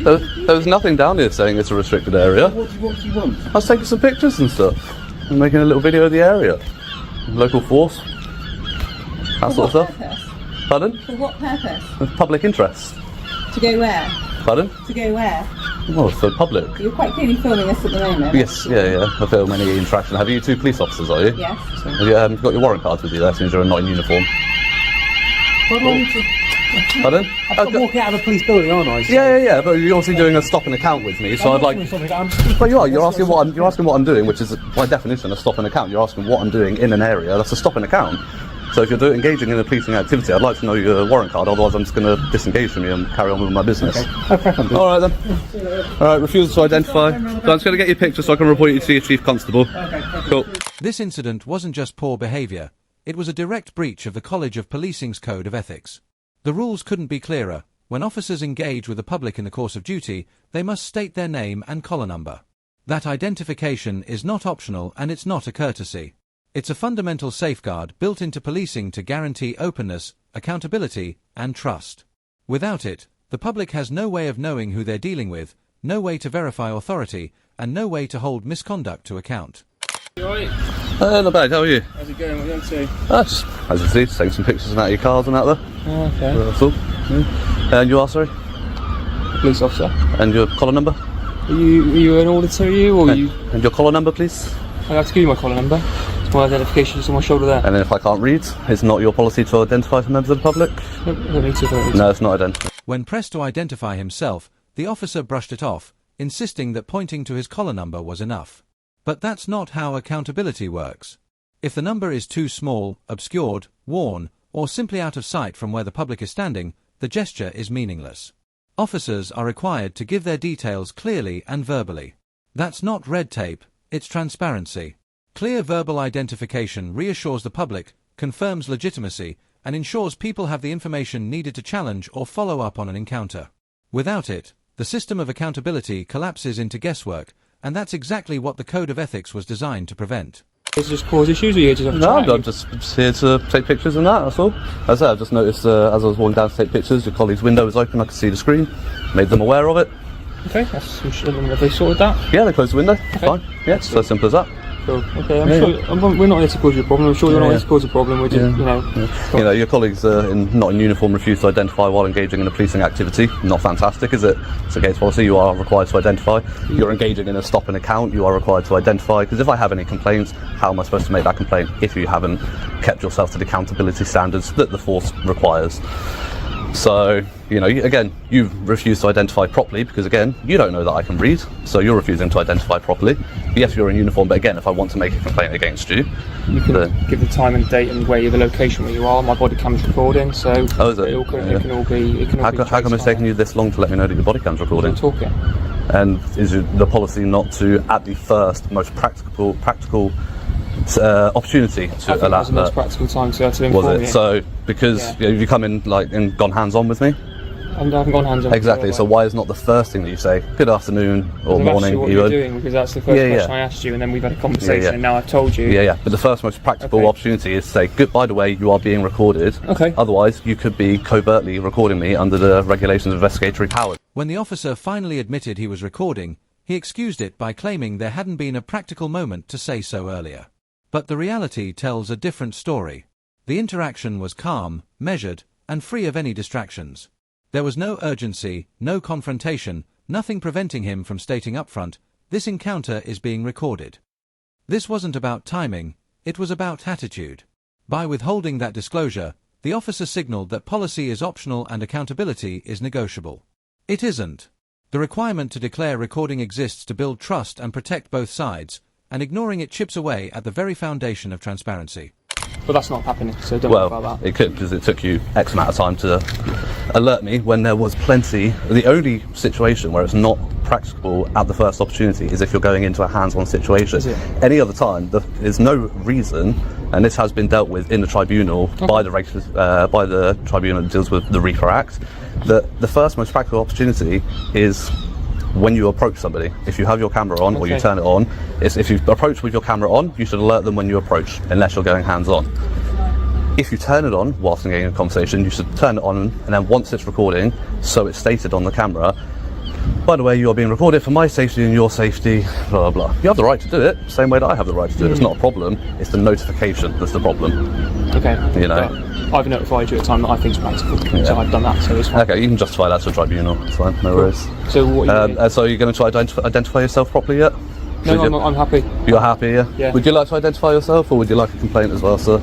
There was nothing down here saying it's a restricted area. What do you want? I was taking some pictures and stuff. I'm making a little video of the area. Local force. That sort of stuff. Purpose? Pardon? For what purpose? Public interest. To go where? Pardon? To go where? Well, for public. You're quite clearly filming us at the moment. Yes, yeah. I film any interaction. Have you two police officers, are you? Yes. Have you got your warrant cards with you there since you're not in uniform? Pardon? I'm walking out of a police building, aren't I? So. Yeah, but you're obviously doing a stop and account with me, so I'd like... But you are, you're asking what I'm doing, which is by definition a stop and account. You're asking what I'm doing in an area, that's a stop and account. So if you're engaging in a policing activity, I'd like to know your warrant card, otherwise I'm just going to disengage from you and carry on with my business. Okay. Alright then. Alright, refusal to identify. So I'm just going to get your picture so I can report you to your Chief Constable. Okay. Cool. This incident wasn't just poor behaviour, it was a direct breach of the College of Policing's Code of Ethics. The rules couldn't be clearer. When officers engage with the public in the course of duty, they must state their name and collar number. That identification is not optional and it's not a courtesy. It's a fundamental safeguard built into policing to guarantee openness, accountability, and trust. Without it, the public has no way of knowing who they're dealing with, no way to verify authority, and no way to hold misconduct to account. You alright? Not bad, how are you? How's it going? What are you up to? Just, as you see, taking some pictures out of your cars and out there. Oh, okay. That's all. Yeah. And you are, sorry? Police officer. And your collar number? Are you an auditor, or are you? And your collar number, please? I have to give you my collar number. It's my identification, it's on my shoulder there. And then if I can't read, it's not your policy to identify for members of the public? I don't need to. No, it's not identified. When pressed to identify himself, the officer brushed it off, insisting that pointing to his collar number was enough. But that's not how accountability works. If the number is too small, obscured, worn, or simply out of sight from where the public is standing, the gesture is meaningless. Officers are required to give their details clearly and verbally. That's not red tape, it's transparency. Clear verbal identification reassures the public, confirms legitimacy, and ensures people have the information needed to challenge or follow up on an encounter. Without it, the system of accountability collapses into guesswork, and that's exactly what the Code of Ethics was designed to prevent. Does it just cause issues, or you just have to No, try? I'm just here to take pictures and that's all. As I said, I've just noticed as I was walking down to take pictures, your colleague's window was open, I could see the screen, made them aware of it. Okay, have they sorted that? Yeah, they closed the window, Okay. fine. Yeah, it's so simple as that. Cool. Okay, I'm sure we're not here to cause you a problem. I'm sure you're not here to cause a problem. We're just, You know, your colleagues not in uniform refuse to identify while engaging in a policing activity. Not fantastic, is it? It's against policy. You are required to identify. You're engaging in a stop and account. You are required to identify. Because if I have any complaints, how am I supposed to make that complaint if you haven't kept yourself to the accountability standards that the force requires? So, you know, again, you refuse to identify properly because, again, you don't know that I can read, so you're refusing to identify properly. Yes, you're in uniform, but again, if I want to make a complaint against you, you can give the time and date and where the location where you are. My body cam's recording, so it can all be. How come it's taken you this long to let me know that your body cam's recording? I'm talking. And is the policy not to, at the first most practical opportunity to allow that? That was the most practical time to inform you. Was it? So, because you come in and gone hands-on with me? I haven't gone hands-on. Exactly, so why is not the first thing that you say, good afternoon or I've morning? asked you what you're doing, because that's the first question I asked you, and then we've had a conversation, and now I've told you. Yeah, but the first most practical opportunity is to say, good, by the way, you are being recorded. Okay. Otherwise, you could be covertly recording me under the regulations of investigatory powers. When the officer finally admitted he was recording, he excused it by claiming there hadn't been a practical moment to say so earlier. But the reality tells a different story. The interaction was calm, measured, and free of any distractions. There was no urgency, no confrontation, nothing preventing him from stating upfront, this encounter is being recorded. This wasn't about timing, it was about attitude. By withholding that disclosure, the officer signaled that policy is optional and accountability is negotiable. It isn't. The requirement to declare recording exists to build trust and protect both sides, and ignoring it chips away at the very foundation of transparency. But that's not happening, so don't worry about that. It could, because it took you X amount of time to alert me when there was plenty. The only situation where it's not practicable at the first opportunity is if you're going into a hands-on situation. Any other time, there's no reason, and this has been dealt with in the tribunal by the tribunal that deals with the REFA Act, that the first most practical opportunity is when you approach somebody. If you have your camera on or you turn it on, if you approach with your camera on, you should alert them when you approach, unless you're going hands-on. If you turn it on whilst engaging in a conversation, you should turn it on, and then once it's recording, so it's stated on the camera, by the way, you are being recorded for my safety and your safety, blah, blah, blah. You have the right to do it, same way that I have the right to do it. It's not a problem. It's the notification that's the problem. Okay. You know. I've notified you at a time that I think is practical, so I've done that, so it's fine. Okay, you can justify that to a tribunal. It's fine, no worries. So what are you so you're going to try to identify yourself properly yet? No, I'm happy. You're happy, yeah? Yeah. Would you like to identify yourself, or would you like a complaint as well, sir?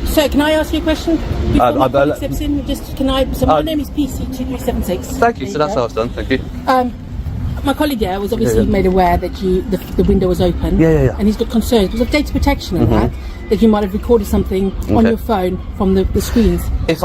So can I ask you a question? Before my colleague steps in, just can I? So my name is PC2376. Thank you. So that's how it's done. Thank you. My colleague there was obviously made aware that the window was open. Yeah. And he's got concerns because of data protection and that you might have recorded something on your phone from the screens. If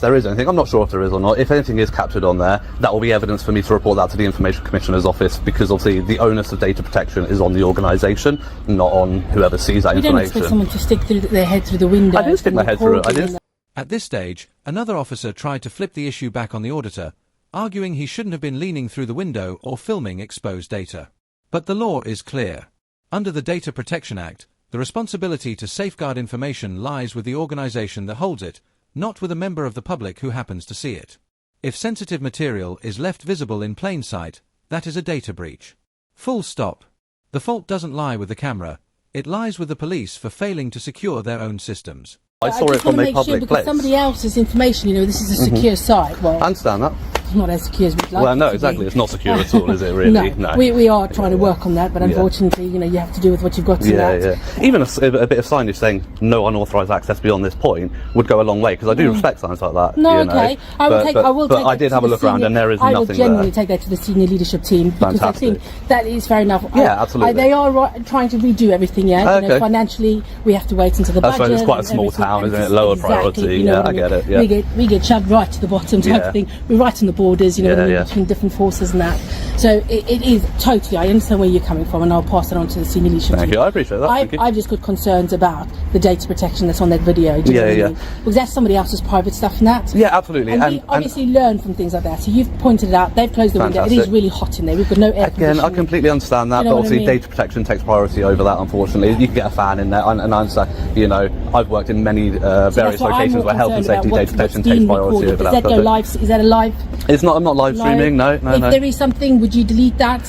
there is anything, I'm not sure if there is or not. If anything is captured on there, that will be evidence for me to report that to the Information Commissioner's office, because obviously the onus of data protection is on the organisation, not on whoever sees that You information. don't expect someone to stick their head through the window. I didn't stick my head through it. I didn't. At this stage, another officer tried to flip the issue back on the auditor, arguing he shouldn't have been leaning through the window or filming exposed data. But the law is clear. Under the Data Protection Act, the responsibility to safeguard information lies with the organisation that holds it, not with a member of the public who happens to see it. If sensitive material is left visible in plain sight, that is a data breach. Full stop. The fault doesn't lie with the camera, it lies with the police for failing to secure their own systems. I saw it from a public place. Somebody else's information, this is a secure site. Well, I understand that. it's not as secure as we'd like. Well, no, it to exactly. be. It's not secure at all, is it? Really? No. We are trying to work on that, but unfortunately, you have to do with what you've got to Yeah. Even a bit of signage saying no unauthorised access beyond this point would go a long way, because I do respect signs like that. No, you know. okay. I will take But I that did to have a the look around, senior- and there is I will nothing genuinely there. take that to the senior leadership team, because Fantastic. I think that is fair enough. Yeah, absolutely. They are trying to redo everything. Yeah, Okay. Financially, we have to wait until the That's budget. right, it's quite a and small everything, town, and isn't it? Lower exactly, priority. you know Yeah, what I get it. Yeah. We get shoved right to the bottom type of thing. We're right on the borders, between different forces and that. So it is totally. I understand where you're coming from, and I'll pass it on to the senior leadership. Thank you. I appreciate that. Thank you. I've just got concerns about the data protection that's on that video. Do you know what I mean? Because that's somebody else's private stuff and that. Yeah, absolutely. And we obviously learn from things like that. So you've pointed it out. They've closed the window. It is really hot in there. We've got no air Again, I conditioning. completely understand that, You know but what I obviously mean? data protection takes priority over that, unfortunately. You can get a fan in there, and I understand, I've worked in many various That's what I'm locations more where health and concerned safety about, data protection what's takes being priority recorded. over Does that. that go live? Is that a live? I'm not live streaming, no. If there is something, would you delete that?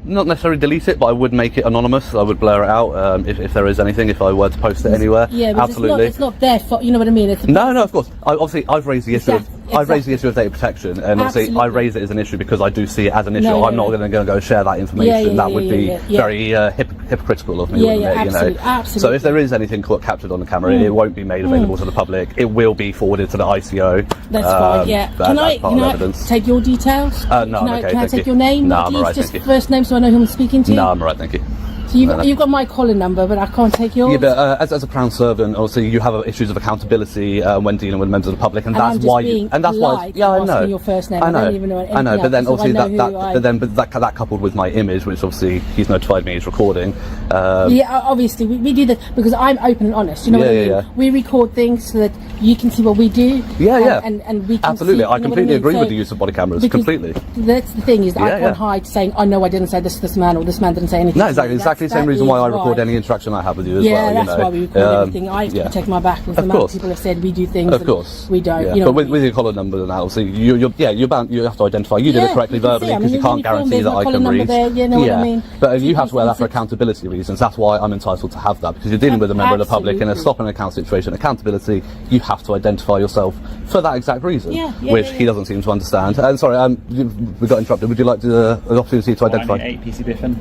Not necessarily delete it, but I would make it anonymous. I would blur it out if there is anything, if I were to post it anywhere. Yeah, but absolutely. it's not their fault. You know what I mean? It's No, of course. I've raised the issue of I've raised the issue of data protection, and obviously I Absolutely. raise it as an issue because I do see it as an issue. No, I'm not going to go share that information. That would be very hypocritical of me, wouldn't it? absolutely, absolutely. So if there is anything captured on the camera, it won't be made available to the public. It will be forwarded to the ICO. That's fine. Yeah. Can I take your details? No, can I'm I, okay, Can I thank take you. your name? No, at I'm least, alright, just thank you. first name, so I know who I'm speaking to. No, I'm alright, thank you. So you've got my calling number, but I can't take yours. Yeah, but as a Crown servant, obviously you have issues of accountability when dealing with members of the public, and that's I'm just why. being And that's why. polite Yeah, I asking know. your first name. I know. I don't even know anything I know. But then else, so obviously I know that coupled with my image, which obviously he's notified me he's recording. Yeah, obviously we do that because I'm open and honest. You know what I mean? Yeah. We record things so that you can see what we do. Yeah. And we can absolutely. see, I completely agree with the use of body cameras. because Completely. That's the thing is that I Yeah, can't hide saying, "Oh no, I didn't say this to this man," or "This man didn't say anything." No, to me. exactly the same That reason why is I record any interaction I have with you as Yeah, well. that's why we record everything. I have to protect my back because the amount of people have said we do things. Of course. We don't. Yeah. You know but what I with your collar number and that, obviously, you're bound. You have to identify. You did it correctly you can verbally see, because you can't guarantee that I can read. You know what I mean? But you have to wear that for accountability reasons. That's why I'm entitled to have that, because you're dealing with a member of the public in a stop and account situation. Accountability, you have to identify yourself for that exact reason, which he doesn't seem to understand. And sorry, we got interrupted. Would you like the opportunity to identify? 4988 PC Biffin.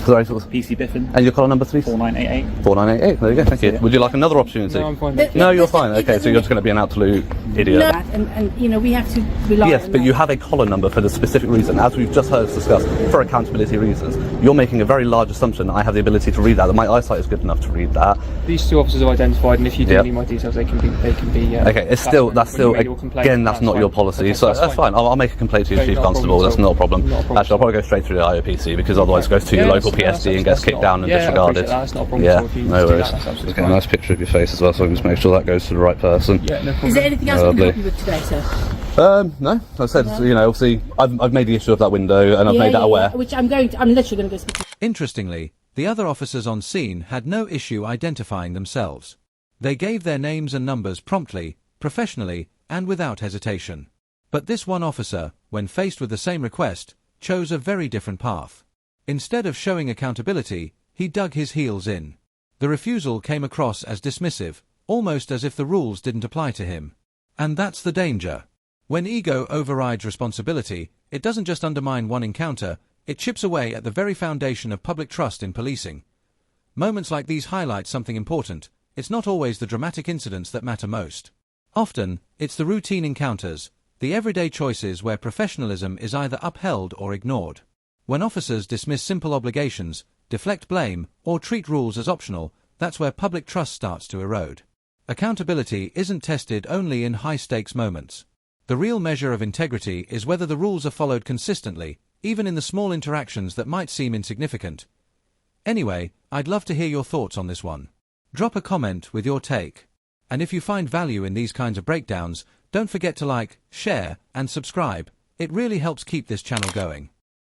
Sorry, PC Biffin. and your collar number, please? 4988. 4988. There you go. Thank you. Would you like another opportunity? No, I'm fine. No, you're fine. Okay, so you're just going to be an absolute idiot. And we have to rely Yes, on but that. you have a collar number for the specific reason, as we've just heard us discuss, for accountability reasons. You're making a very large assumption that I have the ability to read that my eyesight is good enough to read that. These two officers have identified, and if you do need my details, they can be. Okay, that's still again, that's not your policy, Okay, so that's fine. I'll make a complaint to your Okay, chief not a constable. problem That's at all. not a problem. Not a problem. Actually, I'll probably go straight through the IOPC because otherwise it goes to your local PSD and gets kicked down and disregarded. That's not a problem Yeah, at all. If you no do worries. that, that's absolutely Okay, fine. nice picture of your face as well, so I can just make sure that goes to the right person. Yeah, no problem. Is there anything else we can Lovely. help you with today, sir? No, I said, obviously, I've made the issue of that window and I've made that aware. Which I'm literally going to go speak to. Interestingly, the other officers on scene had no issue identifying themselves. They gave their names and numbers promptly, professionally, and without hesitation. But this one officer, when faced with the same request, chose a very different path. Instead of showing accountability, he dug his heels in. The refusal came across as dismissive, almost as if the rules didn't apply to him. And that's the danger. When ego overrides responsibility, it doesn't just undermine one encounter, it chips away at the very foundation of public trust in policing. Moments like these highlight something important. It's not always the dramatic incidents that matter most. Often, it's the routine encounters, the everyday choices where professionalism is either upheld or ignored. When officers dismiss simple obligations, deflect blame, or treat rules as optional, that's where public trust starts to erode. Accountability isn't tested only in high-stakes moments. The real measure of integrity is whether the rules are followed consistently, even in the small interactions that might seem insignificant. Anyway, I'd love to hear your thoughts on this one. Drop a comment with your take. And if you find value in these kinds of breakdowns, don't forget to like, share, and subscribe. It really helps keep this channel going.